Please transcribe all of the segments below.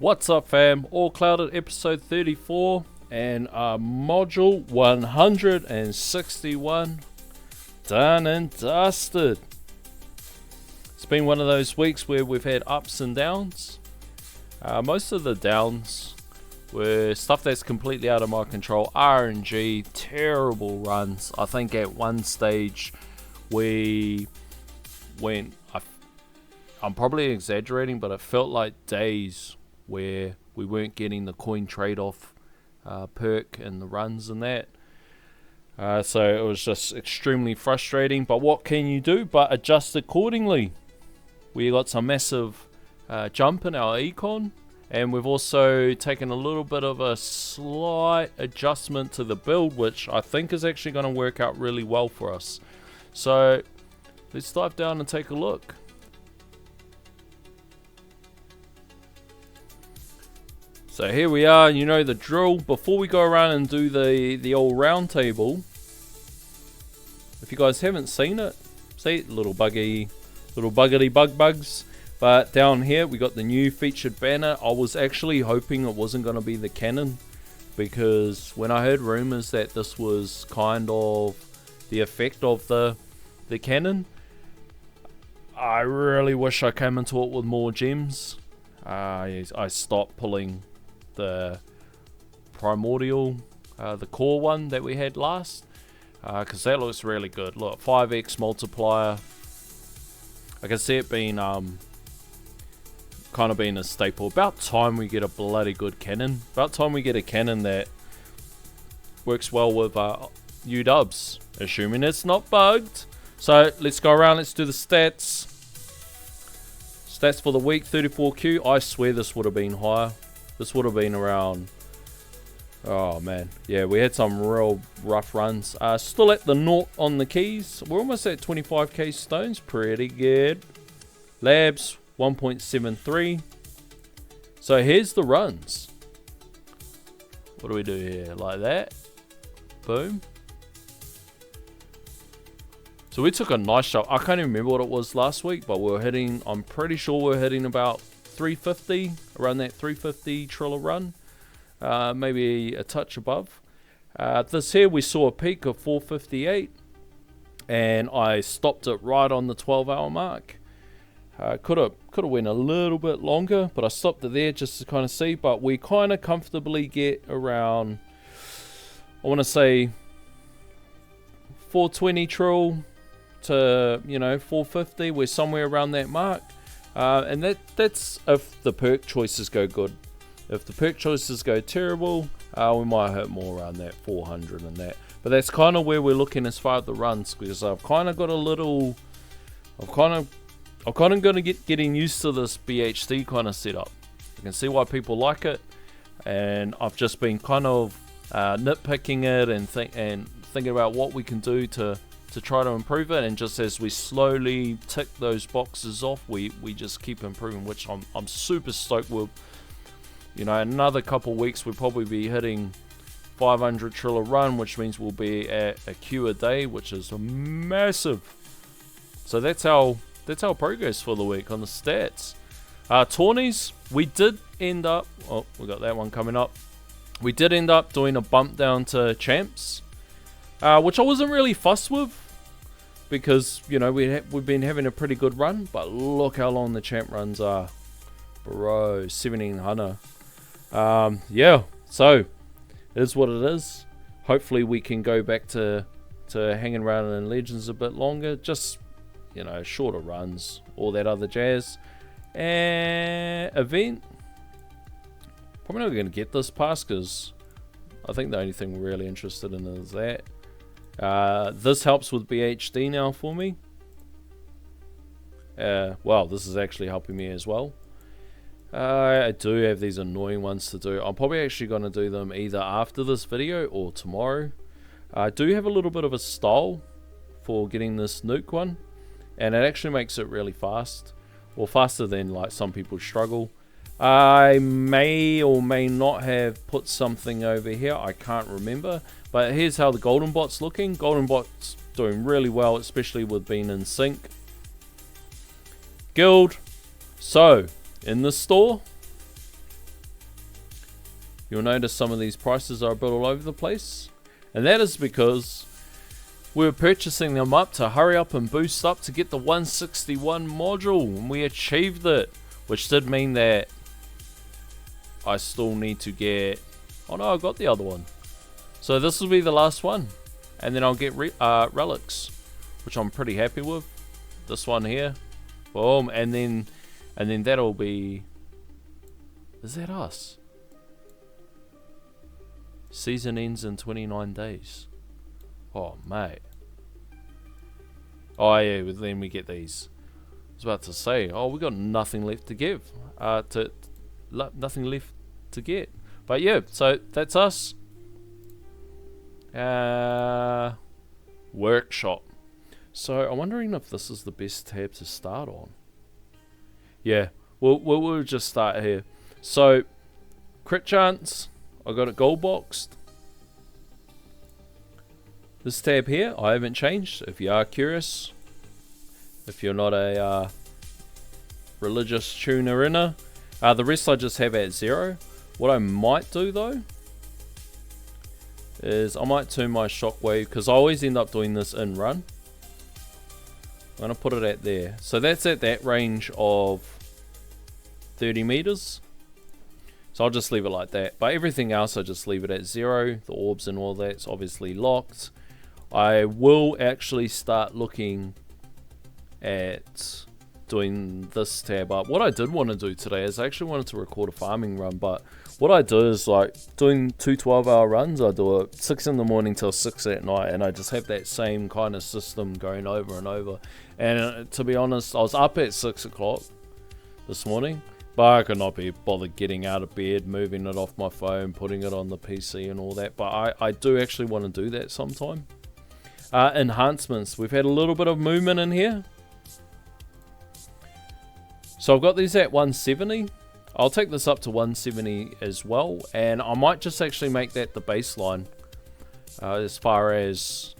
What's up, fam? All Clouded episode 34 and module 161 done and dusted. It's been one of those weeks where we've had ups and downs. Most of the downs were stuff that's completely out of my control. RNG, terrible runs. I think at one stage we went, I'm probably exaggerating, but it felt like days where we weren't getting the coin trade-off perk and the runs and that. So it was just extremely frustrating, but what can you do but adjust accordingly? We got some massive jump in our econ, and we've also taken a little bit of a slight adjustment to the build, which I think is actually going to work out really well for us. So let's dive down and take a look. So here we are, you know the drill. Before we go around and do the old round table, if you guys haven't seen it, see, little buggity bugs. But down here we got the new featured banner. I was actually hoping it wasn't going to be the cannon, because when I heard rumors that this was kind of the effect of the cannon, I really wish I came into it with more gems. I stopped pulling the primordial, the core one that we had last, because that looks really good. Look, 5x multiplier. I can see it being kind of being a staple. About time we get a bloody good cannon. About time we get a cannon that works well with UWs, assuming it's not bugged. So let's go around, let's do the stats. Stats for the week, 34Q. I swear this would have been higher. This would have been around, oh man, yeah, we had some real rough runs. Still at the naught on the keys. We're almost at 25k stones, pretty good. Labs 1.73. So here's the runs. What do we do here? Like that. Boom. So we took a nice shot. I can't even remember what it was last week, but we were hitting, I'm pretty sure we were hitting about 350, around that 350 Triller run, maybe a touch above. This here we saw a peak of 458, and I stopped it right on the 12-hour mark. Could have went a little bit longer, but I stopped it there just to kind of see. But we kind of comfortably get around, I want to say 420 Trill to 450. We're somewhere around that mark. And that's if the perk choices go good. If the perk choices go terrible, we might hit more around that 400 and that. But that's kind of where we're looking as far as the runs, because I've kind of got a little, I've kind of got to getting used to this BHD kind of setup. I can see why people like it, and I've just been kind of nitpicking it and thinking about what we can do to try to improve it, and just as we slowly tick those boxes off, we just keep improving, which I'm super stoked with. Another couple weeks we'll probably be hitting 500 Triller run, which means we'll be at a queue a day, which is massive. So that's our progress for the week on the stats. Tourneys, we did end up, oh, we got that one coming up. We did end up doing a bump down to champs, which I wasn't really fussed with, because we've been having a pretty good run. But look how long the champ runs are, bro. 1700. Yeah, so it is what it is. Hopefully we can go back to hanging around in Legends a bit longer, just shorter runs, all that other jazz. And event, probably not going to get this pass, because I think the only thing we're really interested in is that. This helps with BHD now for me. Well, this is actually helping me as well. I do have these annoying ones to do. I'm probably actually going to do them either after this video or tomorrow. I do have a little bit of a style for getting this nuke one, and it actually makes it really fast, or faster than like some people struggle. I may or may not have put something over here, I can't remember, but here's how the golden bot's looking. Golden bot's doing really well, especially with being in sync. Guild, so in the store you'll notice some of these prices are a bit all over the place. And that is because we were purchasing them up to hurry up and boost up to get the 161 module, and we achieved it, which did mean that I still need to get, oh no, I got the other one. So this will be the last one, and then I'll get relics, which I'm pretty happy with. This one here, boom, and then that'll be, is that us? Season ends in 29 days. Oh, mate. Oh, yeah, but then we get these. I was about to say, oh, we got nothing left to give. Nothing left to get. But yeah, so that's us. Workshop. So I'm wondering if this is the best tab to start on. Yeah, we'll just start here. So, crit chance. I got it gold boxed. This tab here, I haven't changed. If you are curious, if you're not a religious tuner-inner, the rest I just have at 0. What I might do though is I might turn my shockwave, because I always end up doing this in run. I'm gonna put it at there. So that's at that range of 30 meters. So I'll just leave it like that. But everything else I just leave it at 0. The orbs and all that's obviously locked. I will actually start looking at doing this tab up. What I did want to do today is I actually wanted to record a farming run, but what I do is like doing 2 12-hour runs. I do it 6 in the morning till 6 at night, and I just have that same kind of system going over and over. And to be honest, I was up at 6 o'clock this morning, but I could not be bothered getting out of bed, moving it off my phone, putting it on the PC and all that. But I do actually want to do that sometime. Enhancements. We've had a little bit of movement in here. So I've got these at 170. I'll take this up to 170 as well. And I might just actually make that the baseline. As far as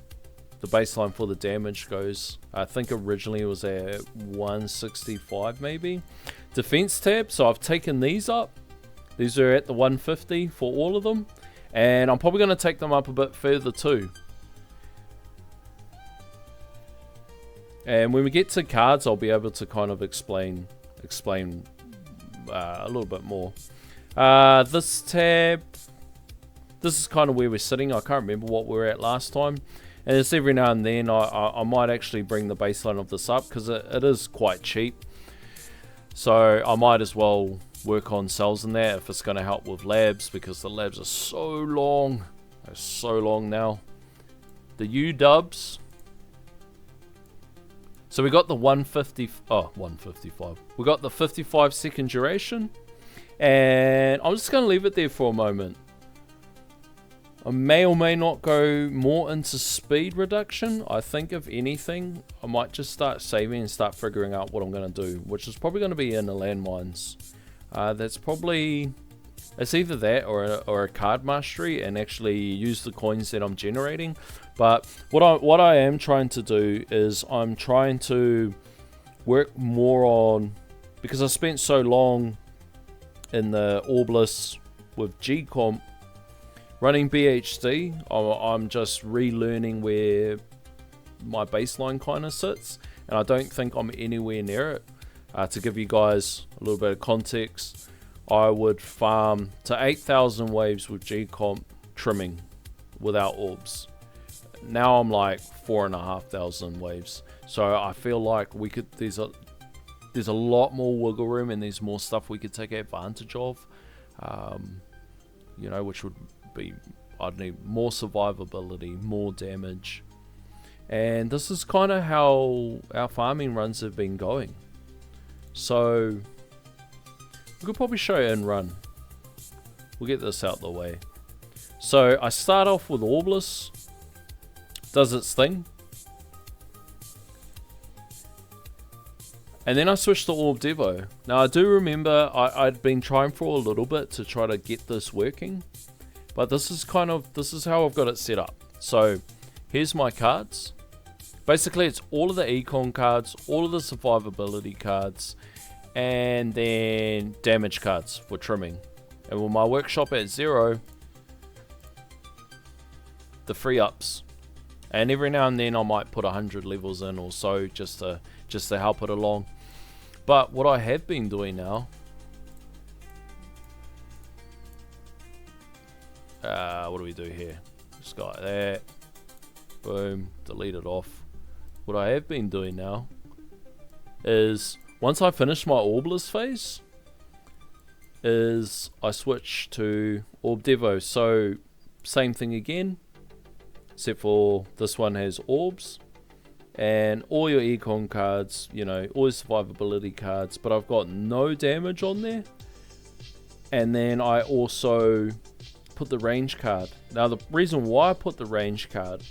the baseline for the damage goes. I think originally it was at 165 maybe. Defense tab. So I've taken these up. These are at the 150 for all of them. And I'm probably going to take them up a bit further too. And when we get to cards, I'll be able to kind of explain a little bit more. This tab, this is kind of where we're sitting. I can't remember what we were at last time. And it's every now and then I might actually bring the baseline of this up, because it is quite cheap. So I might as well work on cells in there if it's going to help with labs, because the labs are so long. They're so long now. The U-dubs. So we got the 155. We got the 55 second duration. And I'm just going to leave it there for a moment. I may or may not go more into speed reduction. I think if anything, I might just start saving and start figuring out what I'm going to do, which is probably going to be in the landmines. That's probably, it's either that or a card mastery, and actually use the coins that I'm generating. But what I am trying to do is I'm trying to work more on, because I spent so long in the Orbless with G-Comp running BHD, I'm just relearning where my baseline kind of sits, and I don't think I'm anywhere near it. To give you guys a little bit of context, I would farm to 8,000 waves with G-Comp trimming without orbs. Now I'm like 4,500 waves. So I feel like we could, there's a lot more wiggle room, and there's more stuff we could take advantage of. You know, which would be, I'd need more survivability, more damage. And this is kind of how our farming runs have been going. So we could probably show it in run. We'll get this out the way. So I start off with Orbless. Does its thing. And then I switched to Orb Devo. Now I do remember I'd been trying for a little bit to try to get this working. But this is how I've got it set up. So here's my cards. Basically it's all of the econ cards, all of the survivability cards, and then damage cards for trimming. And with my workshop at 0, the free ups. And every now and then I might put 100 levels in or so just to help it along. But what I have been doing now, what do we do here? Just go like that. Boom, delete it off. What I have been doing now is once I finish my Orbless phase, is I switch to Orb Devo. So same thing again, except for this one has orbs and all your econ cards, you know, all your survivability cards, but I've got no damage on there. And then I also put the range card. Now the reason why I put the range card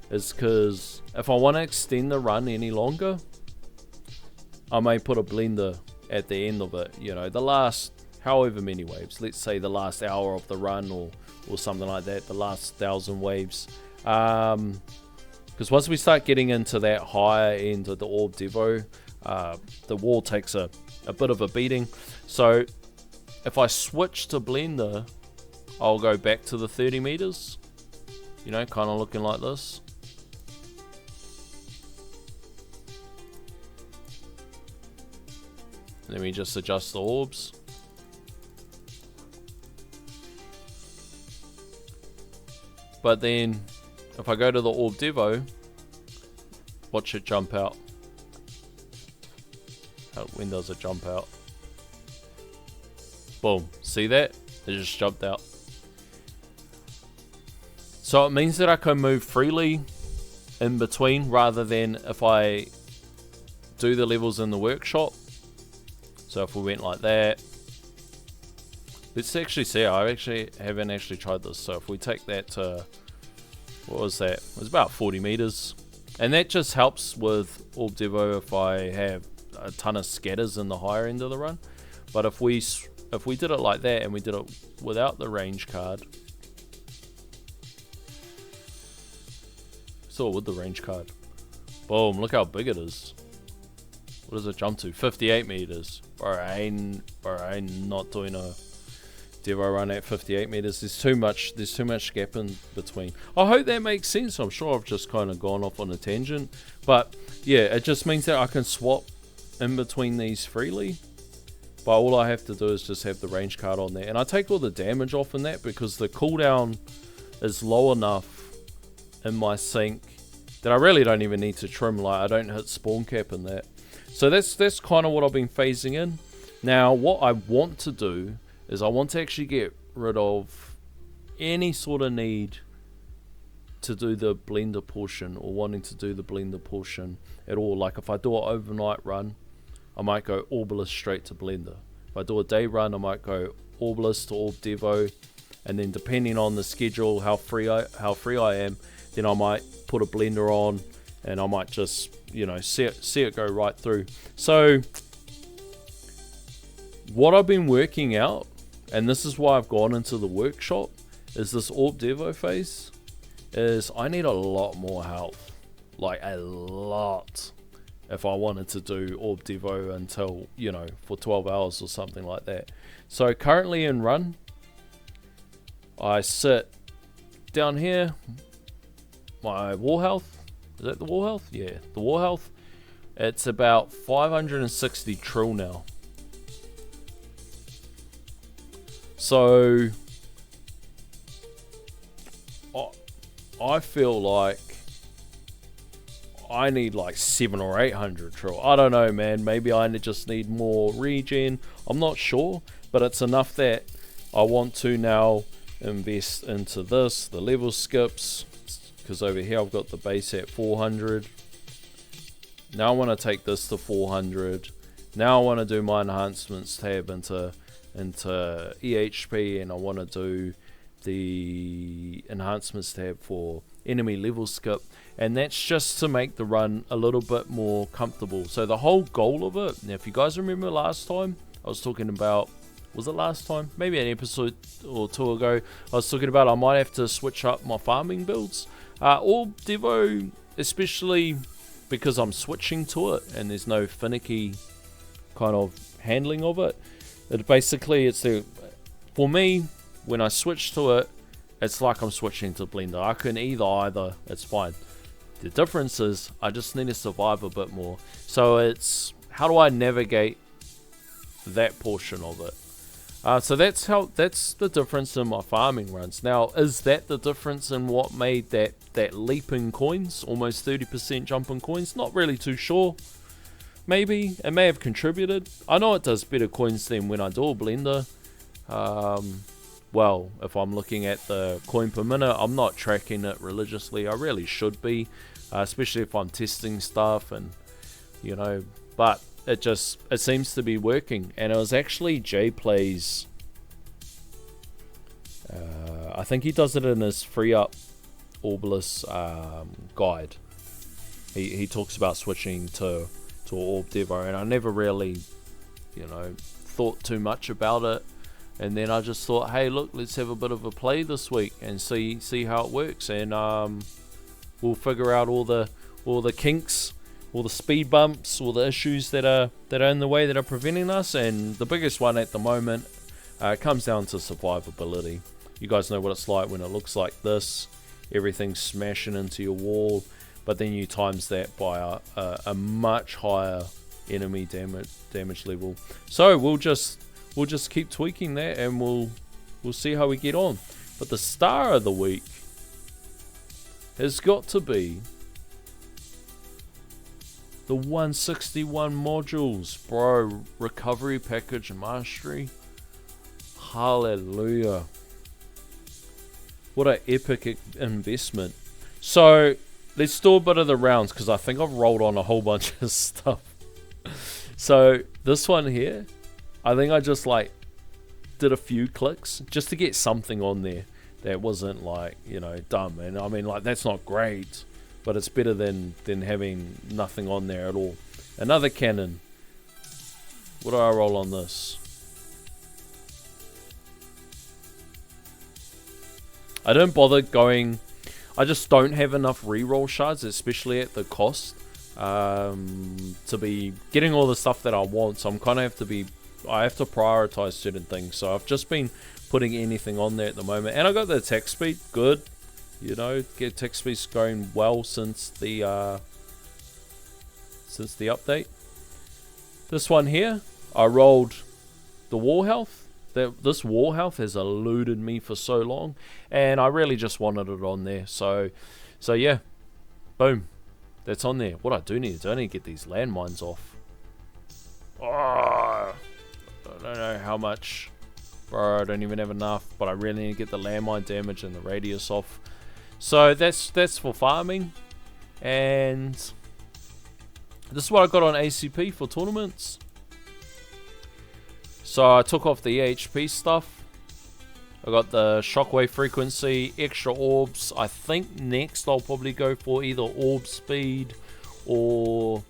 is because if I want to extend the run any longer, I may put a blender at the end of it, you know, the last however many waves, let's say the last hour of the run or something like that, the last 1,000 waves, because once we start getting into that higher end of the Orb Devo, the wall takes a bit of a beating. So if I switch to blender, I'll go back to the 30 meters, you know, kind of looking like this. Let me just adjust the orbs. But then, if I go to the Orb Devo, watch it jump out. When does it jump out? Boom. See that? It just jumped out. So it means that I can move freely in between rather than if I do the levels in the workshop. So if we went like that, let's actually see. I haven't actually tried this. So if we take that to, what was that? It was about 40 meters, and that just helps with Orb Devo if I have a ton of scatters in the higher end of the run. But if we did it like that and we did it without the range card, so with the range card, boom! Look how big it is. What does it jump to? 58 meters. Bro, I ain't not doing a Devo run at 58 meters. There's too much gap in between. I hope that makes sense. I'm sure I've just kind of gone off on a tangent. But yeah, it just means that I can swap in between these freely. But all I have to do is just have the range card on there. And I take all the damage off in that because the cooldown is low enough in my sync that I really don't even need to trim. Like, I don't hit spawn cap in that. So that's kind of what I've been phasing in. Now, what I want to do is I want to actually get rid of any sort of need to do the blender portion or wanting to do the blender portion at all. Like if I do an overnight run, I might go Orbless straight to blender. If I do a day run, I might go Orbless to Orb Devo, and then depending on the schedule, how free I am, then I might put a blender on. And I might just, you know, see it go right through. So what I've been working out, and this is why I've gone into the workshop, is this Orb Devo phase, is I need a lot more health. Like a lot. If I wanted to do Orb Devo until, you know, for 12 hours or something like that. So currently in run, I sit down here, my wall health. Is that the wall health? Yeah, the wall health. It's about 560 trill now. So I feel like I need like 700 or 800 trill. I don't know, man. Maybe I just need more regen. I'm not sure, but it's enough that I want to now invest into this, the level skips. Because over here I've got the base at 400. Now I want to take this to 400. Now I want to do my enhancements tab into EHP, and I want to do the enhancements tab for enemy level skip, and that's just to make the run a little bit more comfortable. So the whole goal of it, now if you guys remember last time, I was talking about, was it last time? Maybe an episode or two ago, I was talking about I might have to switch up my farming builds. Orb Devo, especially because I'm switching to it and there's no finicky kind of handling of it. It's the for me, when I switch to it, it's like I'm switching to Blender. I can either, it's fine. The difference is I just need to survive a bit more. So it's, how do I navigate that portion of it? So that's the difference in my farming runs. Now, is that the difference in what made that leap in coins, almost 30% jump in coins? Not really too sure. Maybe it may have contributed. I know it does better coins than when I do a Blender. Well, if I'm looking at the coin per minute, I'm not tracking it religiously. I really should be, especially if I'm testing stuff, and you know, but it seems to be working. And it was actually JPlay's, I think he does it in his free up Orbilis guide. He talks about switching to Orb Devo, and I never really, you know, thought too much about it. And then I just thought, hey, look, let's have a bit of a play this week and see how it works, and we'll figure out all the kinks, all the speed bumps, all the issues that are in the way that are preventing us. And the biggest one at the moment comes down to survivability. You guys know what it's like when it looks like this, everything's smashing into your wall, but then you times that by a much higher enemy damage level. So we'll just keep tweaking that, and we'll see how we get on. But the star of the week has got to be the 161 modules, bro. Recovery package mastery. Hallelujah. What an epic investment. So let's do a bit of the rounds, because I think I've rolled on a whole bunch of stuff. So this one here, I think I just like did a few clicks just to get something on there that wasn't like, you know, dumb. And I mean, like, that's not great, but it's better than having nothing on there at all. Another cannon. What do I roll on this? I don't bother going. I just don't have enough reroll shards, especially at the cost, to be getting all the stuff that I want. So I'm kind of I have to prioritize certain things. So I've just been putting anything on there at the moment, and I got the attack speed good. You know, get attack speed's going well since the update. This one here, I rolled the wall health. This wall health has eluded me for so long, and I really just wanted it on there. So yeah, boom, that's on there. What I do need to get these landmines off. Oh, I don't know how much, bro. I don't even have enough, but I really need to get the landmine damage and the radius off. So that's for farming, and this is what I got on ACP for tournaments. So I took off the EHP stuff. I got the shockwave frequency, extra orbs. I think next I'll probably go for either orb speed or,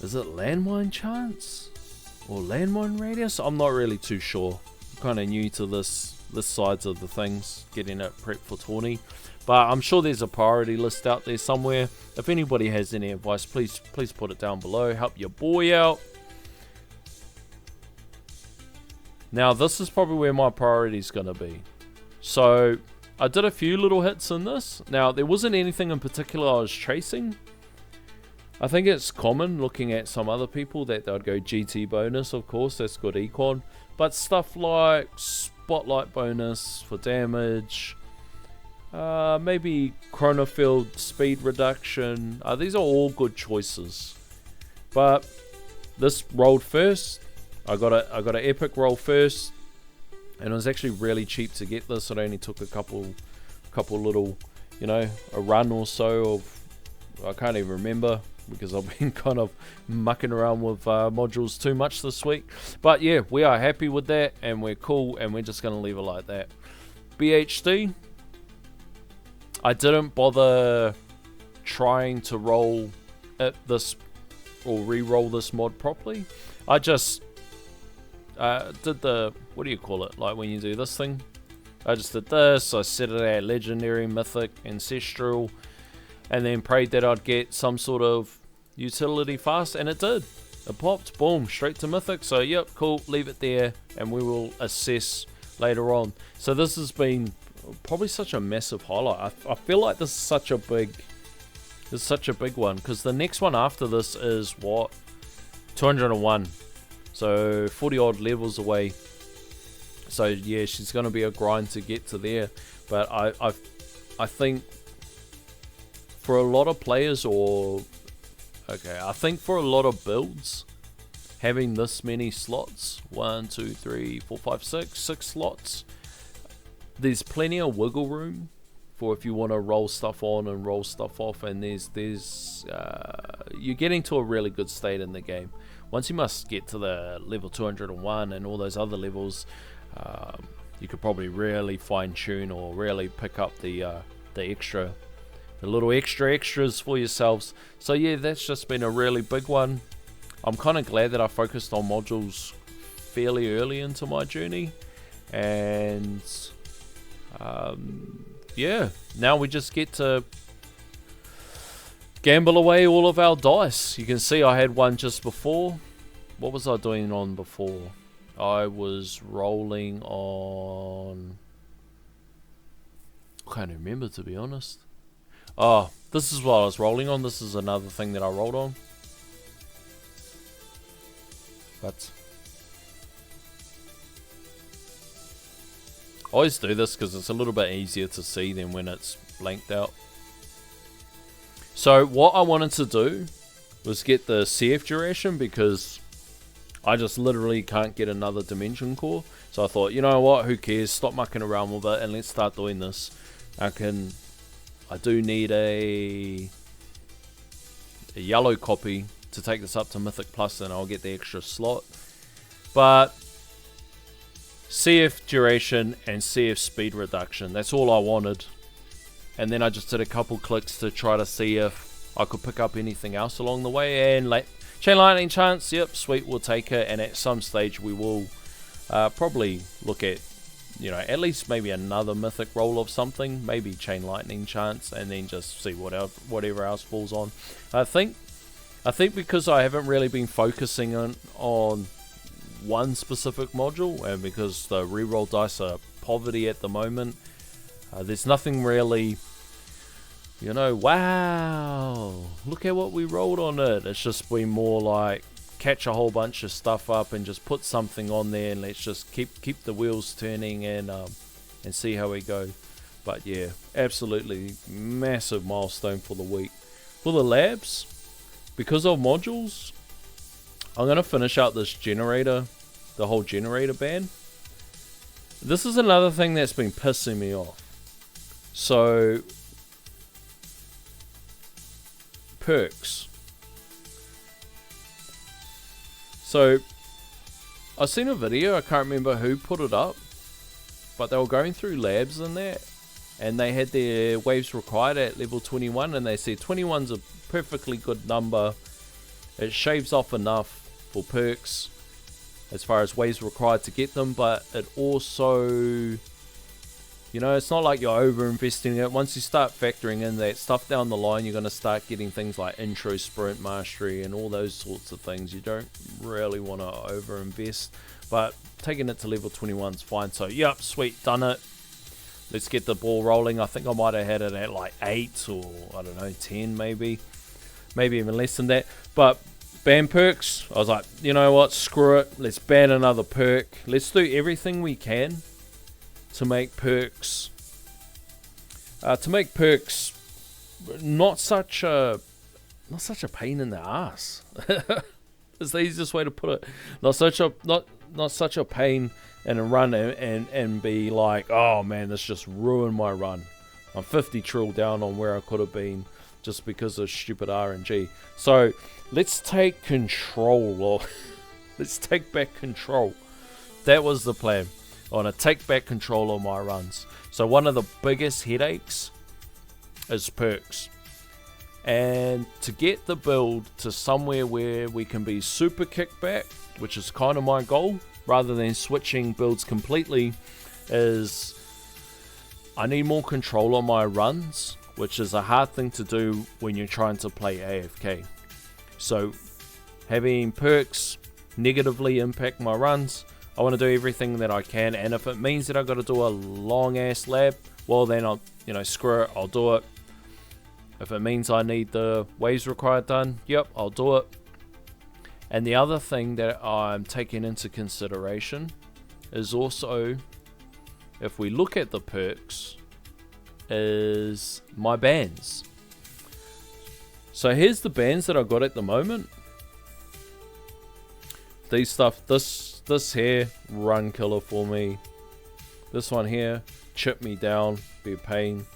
is it landmine chance or landmine radius? I'm not really too sure. I'm kind of new to this sides of the things, getting it prepped for tourney. But I'm sure there's a priority list out there somewhere. If anybody has any advice, please put it down below. Help your boy out. Now this is probably where my priority is going to be. So I did a few little hits in this. Now there wasn't anything in particular I was chasing. I think it's common looking at some other people that they'd go GT bonus, of course, that's good econ. But stuff like spotlight bonus for damage, maybe chronofield speed reduction. These are all good choices. But this rolled first. I got an epic roll first, and it was actually really cheap to get this. It only took a couple little, you know, a run or so of, I can't even remember because I've been kind of mucking around with modules too much this week. But yeah, we are happy with that, and we're cool, and we're just going to leave it like that. BHD, I didn't bother trying to roll this or re-roll this mod properly. I just did the, what do you call it, like when you do this thing? I just did this, I set it at legendary, mythic, ancestral, and then prayed that I'd get some sort of utility fast, and it did. it popped, boom, straight to Mythic. So yep, cool, leave it there, and we will assess later on. So this has been probably such a massive highlight. I feel like this is such a big one, because the next one after this is what, 201, so 40 odd levels away. So yeah, she's going to be a grind to get to there. But I think for a lot of players, I think for a lot of builds, having this many slots, 1, 2, 3, 4, 5, 6 slots, there's plenty of wiggle room for if you want to roll stuff on and roll stuff off, and you're getting to a really good state in the game. Once you must get to the level 201 and all those other levels, you could probably really fine tune or really pick up the little extras for yourselves. So yeah, that's just been a really big one. I'm kind of glad that I focused on modules fairly early into my journey, and yeah, now we just get to gamble away all of our dice. You can see I had one just before. What was I doing on before? I was rolling on... I can't remember, to be honest. Oh, this is what I was rolling on. This is another thing that I rolled on. But I always do this because it's a little bit easier to see than when it's blanked out. So what I wanted to do was get the CF duration, because I just literally can't get another dimension core. So I thought, you know what, who cares, stop mucking around with it and let's start doing this. I do need a yellow copy to take this up to Mythic Plus, and I'll get the extra slot. But CF duration and CF speed reduction, that's all I wanted. And then I just did a couple clicks to try to see if I could pick up anything else along the way, and Chain Lightning chance, yep, sweet, we'll take it. And at some stage we will probably look at, you know, at least maybe another mythic roll of something, maybe Chain Lightning chance, and then just see whatever else falls on. I think because I haven't really been focusing on one specific module, and because the reroll dice are poverty at the moment, there's nothing really, you know, wow, look at what we rolled on it. It's just been more like catch a whole bunch of stuff up and just put something on there, and let's just keep the wheels turning and see how we go. But yeah, absolutely massive milestone for the week. For the labs, because of modules, I'm going to finish out this generator, the whole generator ban. This is another thing that's been pissing me off. So, perks. So, I've seen a video, I can't remember who put it up, but they were going through labs and that, and they had their waves required at level 21, and they said 21's a perfectly good number. It shaves off enough for perks as far as waves required to get them, but it also, you know, it's not like you're over investing it. Once you start factoring in that stuff down the line, you're going to start getting things like intro, sprint, mastery, and all those sorts of things. You don't really want to over invest, but taking it to level 21 is fine. So yep, sweet, done it. Let's get the ball rolling. I think I might have had it at like 8 or I don't know, 10 maybe even less than that. But ban perks, I was like, you know what, screw it, let's ban another perk. Let's do everything we can to make perks not such a pain in the ass. It's the easiest way to put it. Not such a pain in a run and be like, oh man, this just ruined my run. I'm 50 trill down on where I could have been just because of stupid RNG. So let's take control. Let's take back control. That was the plan. I want to take back control of my runs. So one of the biggest headaches is perks. And to get the build to somewhere where we can be super kickback, which is kind of my goal, rather than switching builds completely, is I need more control on my runs, which is a hard thing to do when you're trying to play AFK. So having perks negatively impact my runs. I want to do everything that I can, and if it means that I've got to do a long ass lab, well then I'll, you know, screw it, I'll do it. If it means I need the waves required done, yep, I'll do it. And the other thing that I'm taking into consideration is also, if we look at the perks, is my bands. So here's the bands that I got at the moment. These stuff, this here, run killer for me. This one here, chip me down, be a pain.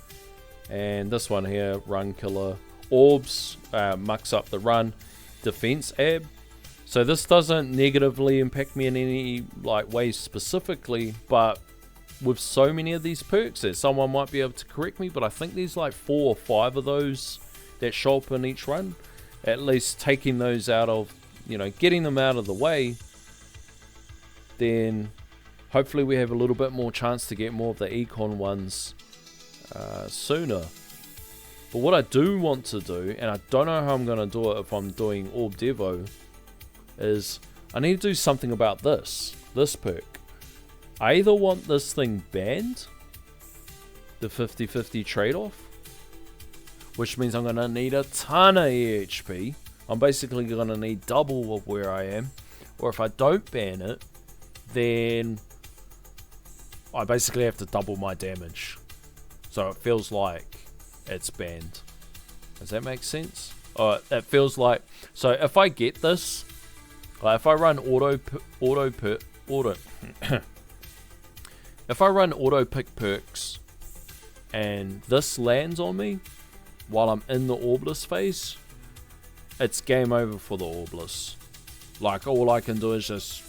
And this one here, run killer. Orbs, mucks up the run. Defense ab. So this doesn't negatively impact me in any like way specifically, but with so many of these perks that someone might be able to correct me, but I think there's like 4 or 5 of those that show up in each run. At least taking those out of, you know, getting them out of the way, then hopefully we have a little bit more chance to get more of the econ ones sooner. But what I do want to do, and I don't know how I'm going to do it if I'm doing Orb Devo, is I need to do something about this perk. I either want this thing banned, the 50-50 trade-off, which means I'm going to need a ton of EHP. I'm basically going to need double of where I am. Or if I don't ban it, then I basically have to double my damage. So it feels like it's banned. Does that make sense? It feels like, so if I get this, like if I run if I run auto pick perks and this lands on me while I'm in the orbless phase, it's game over for the orbless. Like all I can do is just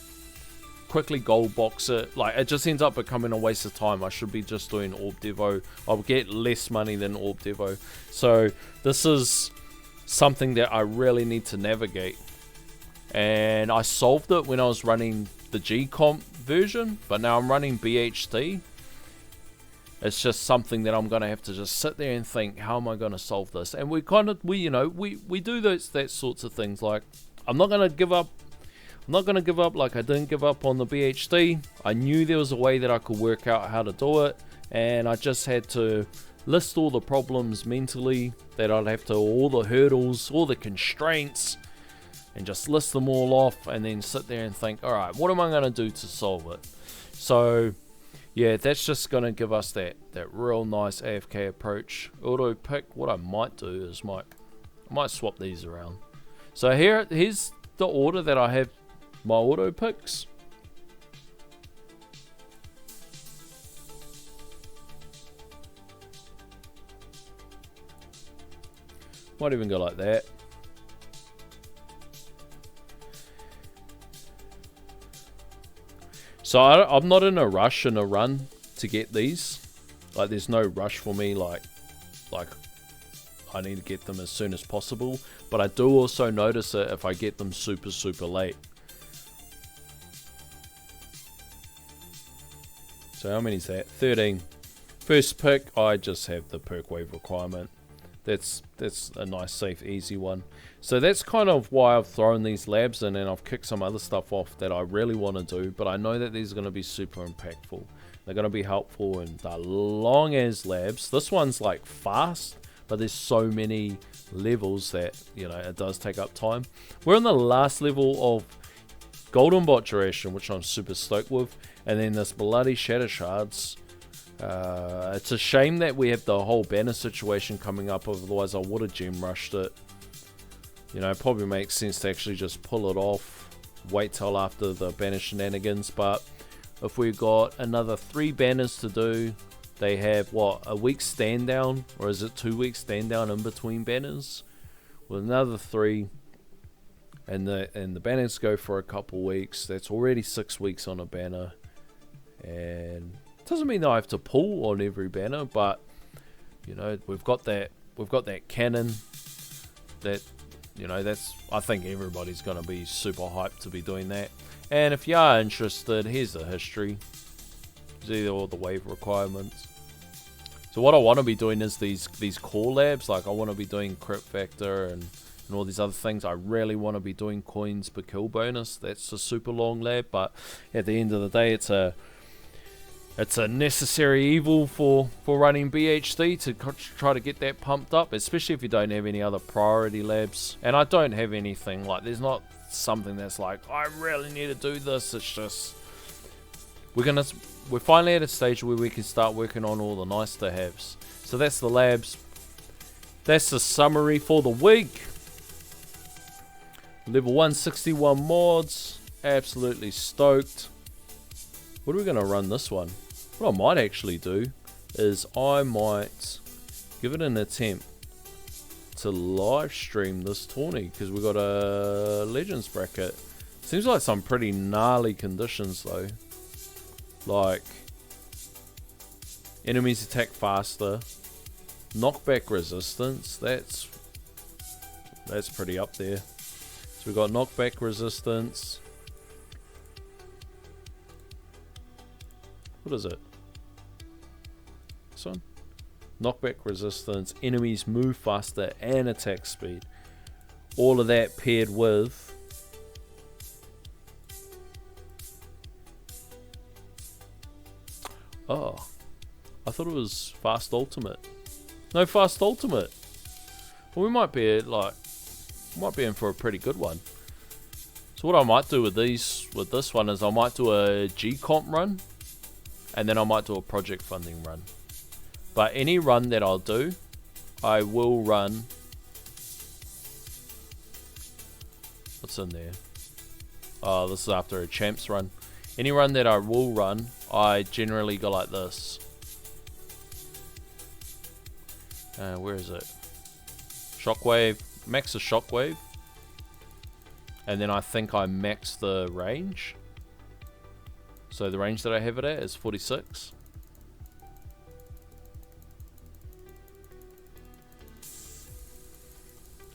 quickly gold box it. Like it just ends up becoming a waste of time. I should be just doing Orb Devo. I'll get less money than Orb Devo. So this is something that I really need to navigate. And I solved it when I was running the G-Comp version, but now I'm running BHD. It's just something that I'm going to have to just sit there and think, how am I going to solve this? And we do that sorts of things. Like, I'm not going to give up. I'm not going to give up like I didn't give up on the BHD. I knew there was a way that I could work out how to do it, and I just had to list all the problems mentally that I'd have to, all the hurdles, all the constraints, and just list them all off, and then sit there and think, all right, what am I going to do to solve it? So yeah, that's just going to give us that real nice AFK approach. Auto pick, what I might do is I might swap these around. So here's the order that I have my auto picks. Might even go like that. So I'm not in a rush in a run to get these. Like there's no rush for me, like I need to get them as soon as possible. But I do also notice it if I get them super late. So how many is that? 13. First pick, I just have the perk wave requirement. That's a nice, safe, easy one. So that's kind of why I've thrown these labs in, and I've kicked some other stuff off that I really want to do, but I know that these are going to be super impactful. They're going to be helpful in the long as labs. This one's like fast, but there's so many levels that, you know, it does take up time. We're on the last level of Golden Bot duration, which I'm super stoked with, and then this bloody Shatter Shards. It's a shame that we have the whole banner situation coming up, otherwise I would have gem rushed it. You know, it probably makes sense to actually just pull it off, wait till after the banner shenanigans. But if we've got another 3 banners to do, they have what, a week stand down, or is it 2 weeks stand down in between banners? With another 3, and the banners go for a couple weeks. That's already 6 weeks on a banner, and doesn't mean that I have to pull on every banner, but you know, we've got that cannon that, you know, I think everybody's going to be super hyped to be doing that. And if you are interested, here's the history. These are all the wave requirements. So what I want to be doing is these core labs. Like I want to be doing Crypt Factor and and all these other things. I really want to be doing coins per kill bonus. That's a super long lab, but at the end of the day, it's a necessary evil for running BHD to try to get that pumped up, especially if you don't have any other priority labs. And I don't have anything like, there's not something that's like, I really need to do this. It's just we're finally at a stage where we can start working on all the nice to haves. So that's the labs. That's the summary for the week. Level 161 mods. Absolutely stoked. What are we going to run this one? What I might actually do is I might give it an attempt to live stream this tourney, because we got a Legends bracket. Seems like some pretty gnarly conditions though. Like enemies attack faster, knockback resistance. That's pretty up there. So we got knockback resistance. What is it? This one? Knockback resistance, enemies move faster, and attack speed. All of that paired with oh, I thought it was fast ultimate. No fast ultimate. Well, we might be in for a pretty good one. So what I might do with this one is I might do a G comp run, and then I might do a project funding run. But any run that I'll do, I will run. What's in there? Oh, this is after a champs run. Any run that I will run, I generally go like this. Where is it? Shockwave. Max the shockwave. And then I think I max the range. So the range that I have it at is 46.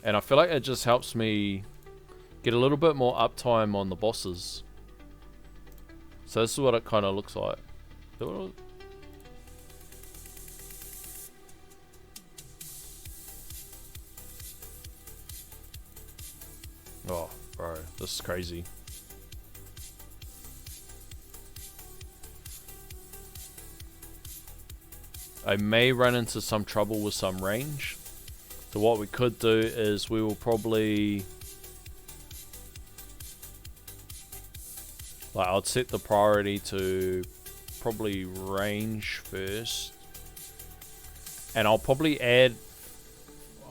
And I feel like it just helps me get a little bit more uptime on the bosses. So this is what it kind of looks like. Oh, bro, this is crazy. I may run into some trouble with some range. So what we could do is we will probably, like, I'd set the priority to probably range first, and I'll probably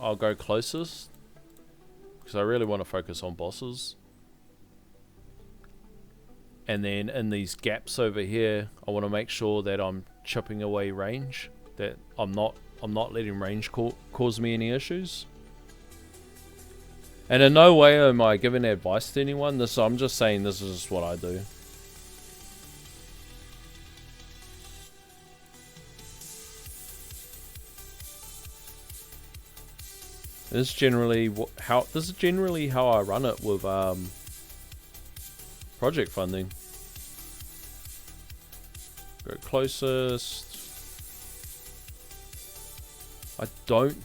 I'll go closest because I really want to focus on bosses. And then in these gaps over here, I want to make sure that I'm chipping away range, that I'm not letting range cause me any issues. And in no way am I giving advice to anyone. I'm just saying this is just what I do. This is generally how I run it with project funding. Go closest. I don't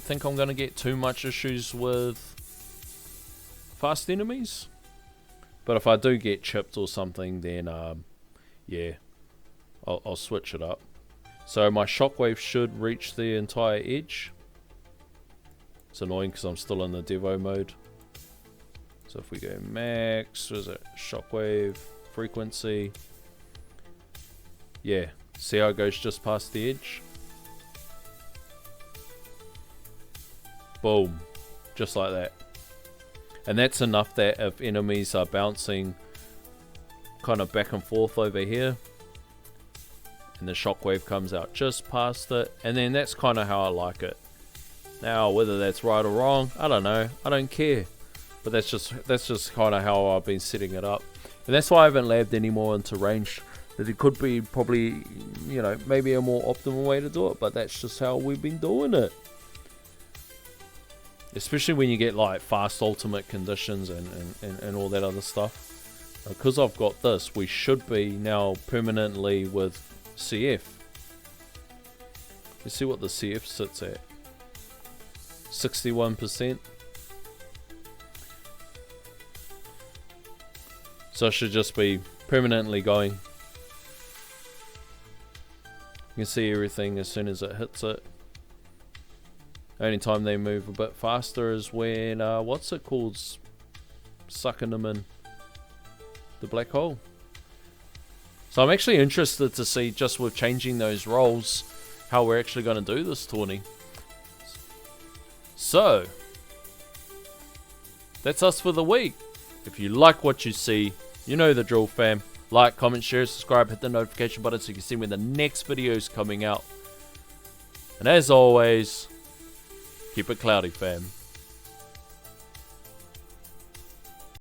think I'm going to get too much issues with fast enemies. But if I do get chipped or something, then yeah, I'll switch it up. So my shockwave should reach the entire edge. It's annoying because I'm still in the Devo mode. So if we go max, what is it? Shockwave, frequency. Yeah, see how it goes just past the edge? Boom. Just like that. And that's enough that if enemies are bouncing kind of back and forth over here, and the shockwave comes out just past it, and then that's kind of how I like it. Now, whether that's right or wrong, I don't know. I don't care. But that's just kind of how I've been setting it up. And that's why I haven't labbed any more into range. That it could be probably, you know, maybe a more optimal way to do it, but that's just how we've been doing it. Especially when you get like fast ultimate conditions and all that other stuff. Because I've got this, we should be now permanently with CF. Let's see what the CF sits at. 61%. So it should just be permanently going. You can see everything as soon as it hits it. Only time they move a bit faster is when, what's it called? Sucking them in. The black hole. So I'm actually interested to see, just with changing those roles, how we're actually going to do this tourney. So, that's us for the week. If you like what you see, you know the drill, fam. Like, comment, share, subscribe, hit the notification button so you can see when the next video is coming out. And as always, keep it cloudy, fam.